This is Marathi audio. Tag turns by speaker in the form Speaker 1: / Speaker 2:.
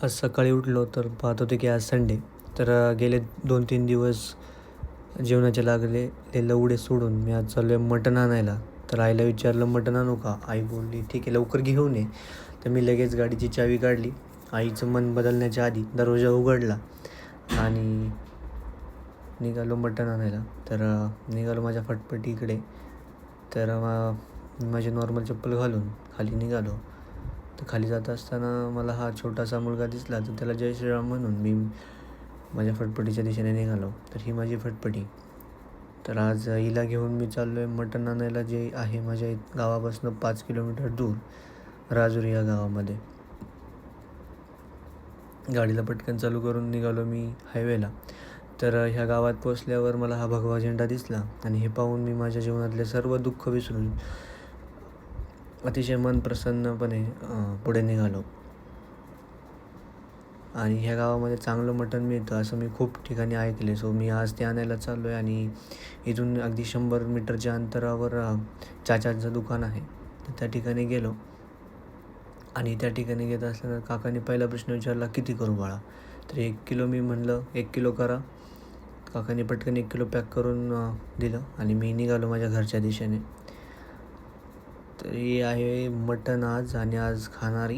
Speaker 1: आज सकाळी उठलो तर पाहत होते की आज संडे. तर गेले 2-3 दिवस जेवणाचे लागलेले लवडे सोडून मी आज चाललो आहे मटण आणायला. तर आईला विचारलं, "मटण आणू का?" आई बोलली, "ठीक आहे, लवकर घेऊन ये." तर मी लगेच गाडीची चावी काढली. आईचं मन बदलण्याच्या आधी दरवाजा उघडला आणि निघालो मटण आणायला. तर निघालो माझ्या फटफटीकडे. तर माझी नॉर्मल चप्पल घालून खाली निघालो. तर खाली जात असताना मला हा छोटासा मुलगा दिसला. तर त्याला जय श्रीराम म्हणून मी माझ्या फटफटीच्या दिशेने निघालो. तर ही माझी फटफटी. तर आज हिला घेऊन मी चाललो आहे मटण आणायला, जे आहे माझ्या गावापासून 5 किलोमीटर दूर राजुरी या गावामध्ये. गाडीला पटकन चालू करून निघालो मी हायवेला. तर ह्या गावात पोचल्यावर मला हा भगवा झेंडा दिसला आणि हे पाहून मी माझ्या जीवनातले सर्व दुःख विसरून अतिशय मन प्रसन्नपणे पुढे निघालो. आणि ह्या गावामध्ये चांगलं मटण मिळतं असं मी खूप ठिकाणी ऐकले. सो मी आज ते आणायला चाललो आहे आणि इथून अगदी 100 मीटरच्या अंतरावर चाचाचं दुकान आहे. तर त्या ठिकाणी गेलो आणि त्या ठिकाणी घेत असताना काकांनी पहिला प्रश्न विचारला, "किती करू बाळा?" तर 1 किलो मी म्हणलं, "1 किलो करा." काकांनी पटकन 1 किलो पॅक करून दिलं आणि मी निघालो माझ्या घरच्या दिशेने. तर हे आहे मटण आज आणि आज खाणार